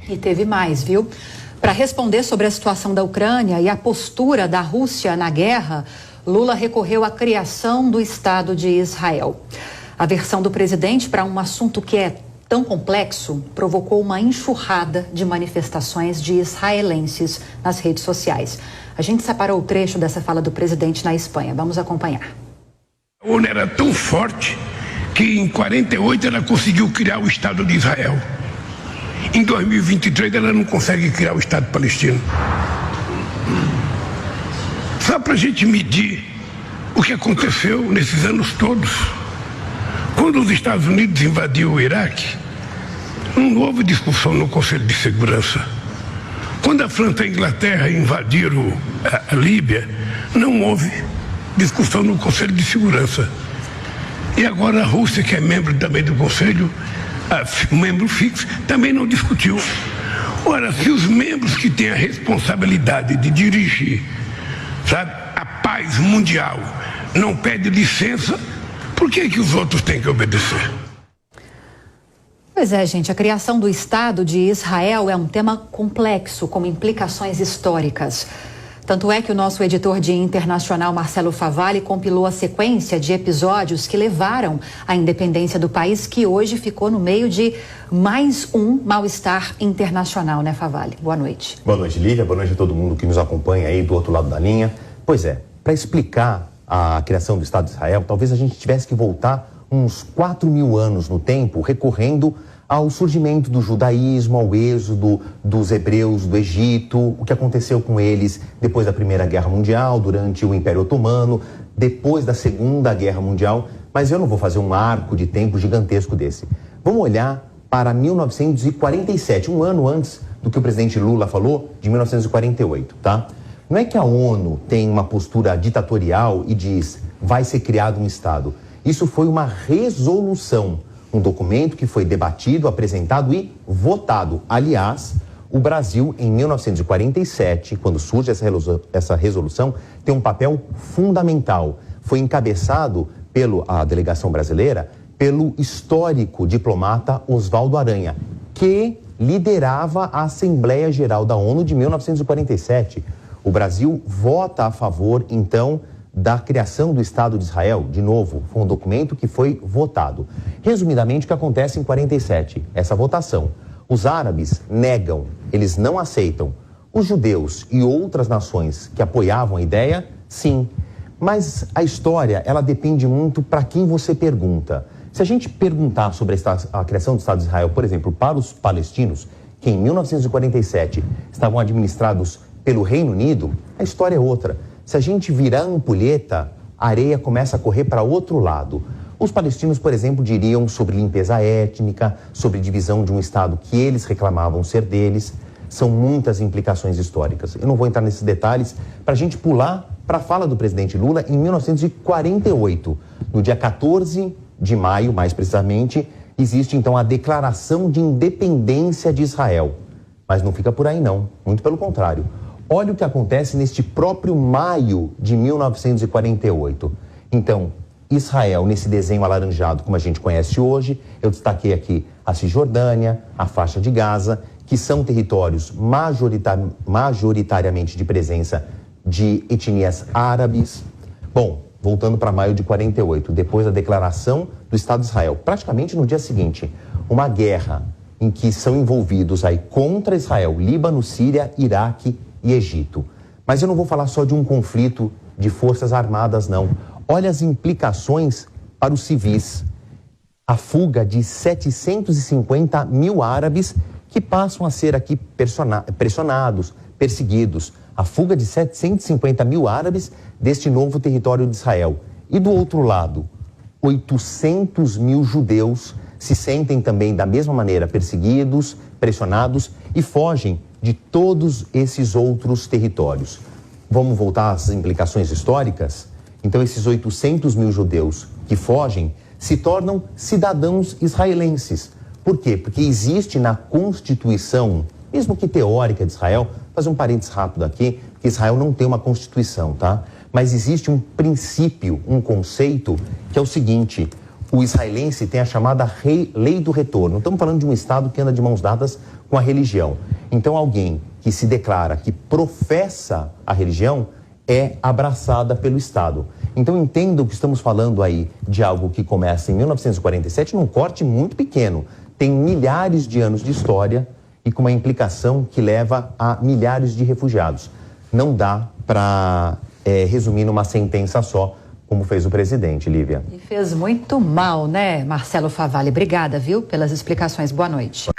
E teve mais, viu? Para responder sobre a situação da Ucrânia e a postura da Rússia na guerra, Lula recorreu à criação do Estado de Israel. A versão do presidente para um assunto que é tão complexo provocou uma enxurrada de manifestações de israelenses nas redes sociais. A gente separou o trecho dessa fala do presidente na Espanha. Vamos acompanhar. A ONU era tão forte que em 48 ela conseguiu criar o Estado de Israel. Em 2023 ela não consegue criar o Estado palestino. Só para a gente medir o que aconteceu nesses anos todos. Quando os Estados Unidos invadiu o Iraque, não houve discussão no Conselho de Segurança. Quando a França e a Inglaterra invadiram a Líbia, não houve discussão no Conselho de Segurança. E agora a Rússia, que é membro também do Conselho, membro fixo, também não discutiu. Ora, se os membros que têm a responsabilidade de dirigir, sabe, a paz mundial não pedem licença, por que os outros têm que obedecer? Pois é, gente, a criação do Estado de Israel é um tema complexo, com implicações históricas. Tanto é que o nosso editor de internacional, Marcelo Favalli, compilou a sequência de episódios que levaram à independência do país, que hoje ficou no meio de mais um mal-estar internacional, né, Favalli? Boa noite. Boa noite, Lívia. Boa noite a todo mundo que nos acompanha aí do outro lado da linha. Pois é, para explicar a criação do Estado de Israel, talvez a gente tivesse que voltar uns 4.000 anos no tempo, recorrendo ao surgimento do judaísmo, ao êxodo dos hebreus do Egito, o que aconteceu com eles depois da Primeira Guerra Mundial, durante o Império Otomano, depois da Segunda Guerra Mundial, mas eu não vou fazer um arco de tempo gigantesco desse. Vamos olhar para 1947, um ano antes do que o presidente Lula falou, de 1948, tá? Não é que a ONU tem uma postura ditatorial e diz, vai ser criado um Estado. Isso foi uma resolução, um documento que foi debatido, apresentado e votado. Aliás, o Brasil, em 1947, quando surge essa resolução, tem um papel fundamental. Foi encabeçado pela delegação brasileira, pelo histórico diplomata Oswaldo Aranha, que liderava a Assembleia Geral da ONU de 1947. O Brasil vota a favor, então, da criação do Estado de Israel. De novo, foi um documento que foi votado. Resumidamente, o que acontece em 47? Essa votação. Os árabes negam, eles não aceitam. Os judeus e outras nações que apoiavam a ideia, sim. Mas a história, ela depende muito para quem você pergunta. Se a gente perguntar sobre a criação do Estado de Israel, por exemplo, para os palestinos, que em 1947 estavam administrados pelo Reino Unido, a história é outra. Se a gente virar a ampulheta, a areia começa a correr para outro lado. Os palestinos, por exemplo, diriam sobre limpeza étnica, sobre divisão de um Estado que eles reclamavam ser deles. São muitas implicações históricas. Eu não vou entrar nesses detalhes para a gente pular para a fala do presidente Lula em 1948. No dia 14 de maio, mais precisamente, existe então a Declaração de Independência de Israel. Mas não fica por aí não, muito pelo contrário. Olha o que acontece neste próprio maio de 1948. Então, Israel, nesse desenho alaranjado, como a gente conhece hoje, eu destaquei aqui a Cisjordânia, a faixa de Gaza, que são territórios majoritariamente de presença de etnias árabes. Bom, voltando para maio de 48, depois da declaração do Estado de Israel, praticamente no dia seguinte, uma guerra em que são envolvidos aí contra Israel, Líbano, Síria, Iraque e Egito. Mas eu não vou falar só de um conflito de forças armadas, não. Olha as implicações para os civis. A fuga de 750 mil árabes que passam a ser aqui pressionados, perseguidos. A fuga de 750 mil árabes deste novo território de Israel. E do outro lado, 800 mil judeus se sentem também da mesma maneira perseguidos, pressionados e fogem de todos esses outros territórios. Vamos voltar às implicações históricas? Então, esses 800 mil judeus que fogem se tornam cidadãos israelenses. Por quê? Porque existe na Constituição, mesmo que teórica de Israel, fazer um parênteses rápido aqui, que Israel não tem uma Constituição, tá? Mas existe um princípio, um conceito, que é o seguinte: o israelense tem a chamada lei do retorno. Estamos falando de um Estado que anda de mãos dadas com a religião. Então, alguém que se declara, que professa a religião, é abraçada pelo Estado. Então, entendo que estamos falando aí de algo que começa em 1947, num corte muito pequeno. Tem milhares de anos de história e com uma implicação que leva a milhares de refugiados. Não dá para resumir numa sentença só, como fez o presidente, Lívia. E fez muito mal, né, Marcelo Favalli? Obrigada, viu, pelas explicações. Boa noite.